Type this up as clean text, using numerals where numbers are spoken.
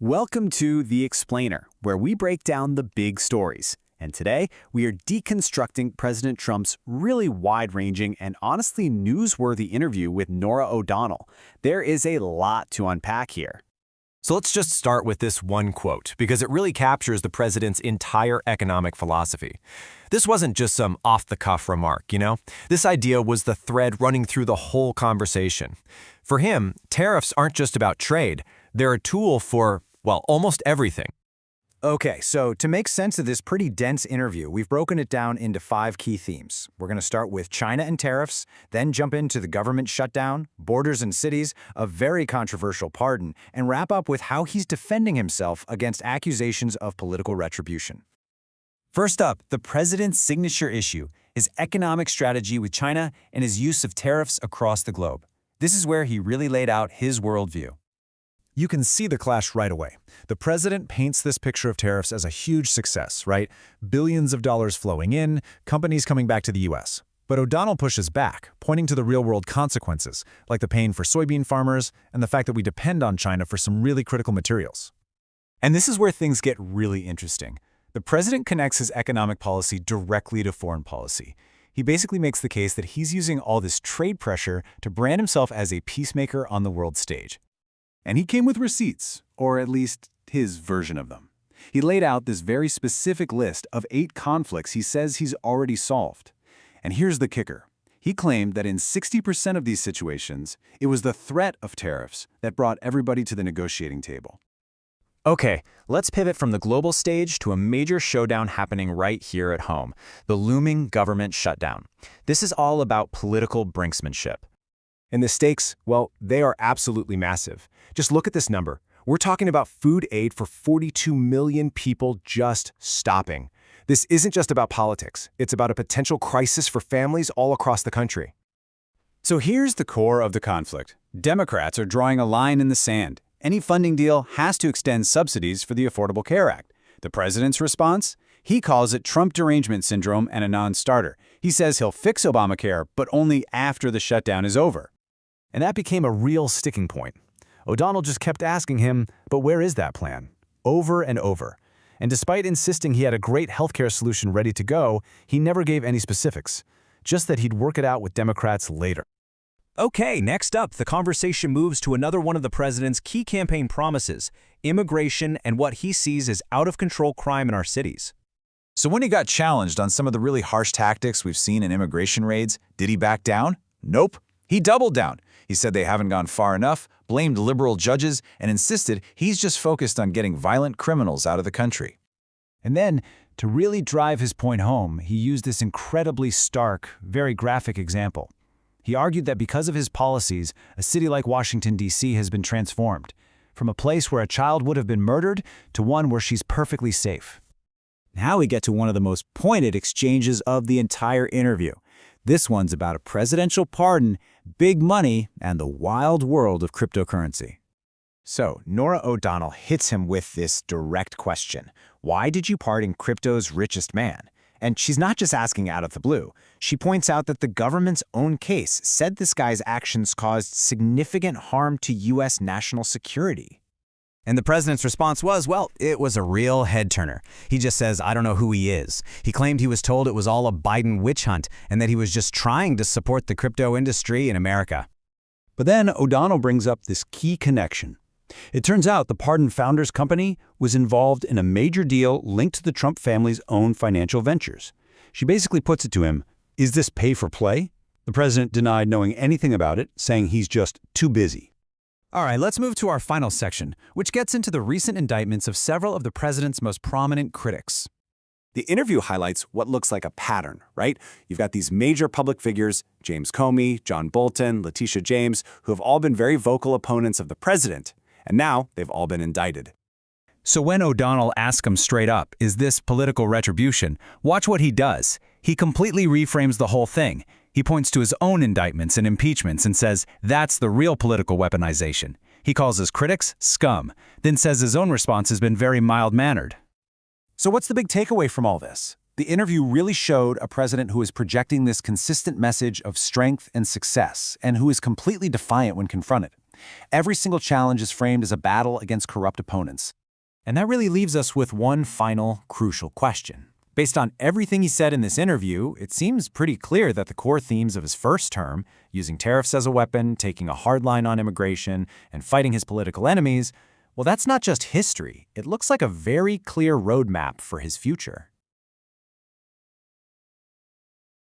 Welcome to The Explainer, where we break down the big stories. And today, we are deconstructing President Trump's really wide-ranging and honestly newsworthy interview with Norah O'Donnell. There is a lot to unpack here. So let's just start with this one quote, because it really captures the president's entire economic philosophy. This wasn't just some off-the-cuff remark, This idea was the thread running through the whole conversation. For him, tariffs aren't just about trade. They're a tool for, well, almost everything. Okay, so to make sense of this pretty dense interview, we've broken it down into 5 key themes. We're going to start with China and tariffs, then jump into the government shutdown, borders and cities, a very controversial pardon, and wrap up with how he's defending himself against accusations of political retribution. First up, the president's signature issue, his economic strategy with China and his use of tariffs across the globe. This is where he really laid out his worldview. You can see the clash right away. The president paints this picture of tariffs as a huge success, right? Billions of dollars flowing in, companies coming back to the U.S. But O'Donnell pushes back, pointing to the real-world consequences, like the pain for soybean farmers and the fact that we depend on China for some really critical materials. And this is where things get really interesting. The president connects his economic policy directly to foreign policy. He basically makes the case that he's using all this trade pressure to brand himself as a peacemaker on the world stage. And he came with receipts, or at least his version of them. He laid out this very specific list of 8 conflicts he says he's already solved. And here's the kicker. He claimed that in 60% of these situations, it was the threat of tariffs that brought everybody to the negotiating table. Okay, let's pivot from the global stage to a major showdown happening right here at home, the looming government shutdown. This is all about political brinksmanship. And the stakes, well, they are absolutely massive. Just look at this number. We're talking about food aid for 42 million people just stopping. This isn't just about politics. It's about a potential crisis for families all across the country. So here's the core of the conflict. Democrats are drawing a line in the sand. Any funding deal has to extend subsidies for the Affordable Care Act. The president's response? He calls it Trump derangement syndrome and a non-starter. He says he'll fix Obamacare, but only after the shutdown is over. And that became a real sticking point. O'Donnell just kept asking him, but where is that plan? Over and over. And despite insisting he had a great healthcare solution ready to go, he never gave any specifics, just that he'd work it out with Democrats later. Okay, next up, the conversation moves to another one of the president's key campaign promises, immigration and what he sees as out-of-control crime in our cities. So when he got challenged on some of the really harsh tactics we've seen in immigration raids, did he back down? Nope. He doubled down. He said they haven't gone far enough, blamed liberal judges, and insisted he's just focused on getting violent criminals out of the country. And then, to really drive his point home, he used this incredibly stark, very graphic example. He argued that because of his policies, a city like Washington, D.C. has been transformed, from a place where a child would have been murdered to one where she's perfectly safe. Now we get to one of the most pointed exchanges of the entire interview. This one's about a presidential pardon, big money, and the wild world of cryptocurrency. So, Norah O'Donnell hits him with this direct question. Why did you pardon crypto's richest man? And she's not just asking out of the blue. She points out that the government's own case said this guy's actions caused significant harm to U.S. national security. And the president's response was, well, it was a real head-turner. He just says, I don't know who he is. He claimed he was told it was all a Biden witch hunt and that he was just trying to support the crypto industry in America. But then O'Donnell brings up this key connection. It turns out the Pardon Founders Company was involved in a major deal linked to the Trump family's own financial ventures. She basically puts it to him, is this pay for play? The president denied knowing anything about it, saying he's just too busy. All right, let's move to our final section, which gets into the recent indictments of several of the president's most prominent critics. The interview highlights what looks like a pattern, right? You've got these major public figures, James Comey, John Bolton, Letitia James, who have all been very vocal opponents of the president, and now they've all been indicted. So when O'Donnell asks him straight up, is this political retribution? Watch what he does. He completely reframes the whole thing. He points to his own indictments and impeachments and says that's the real political weaponization. He calls his critics scum, then says his own response has been very mild-mannered. So what's the big takeaway from all this? The interview really showed a president who is projecting this consistent message of strength and success, and who is completely defiant when confronted. Every single challenge is framed as a battle against corrupt opponents. And that really leaves us with one final, crucial question. Based on everything he said in this interview, it seems pretty clear that the core themes of his first term, using tariffs as a weapon, taking a hard line on immigration, and fighting his political enemies, well, that's not just history. It looks like a very clear roadmap for his future.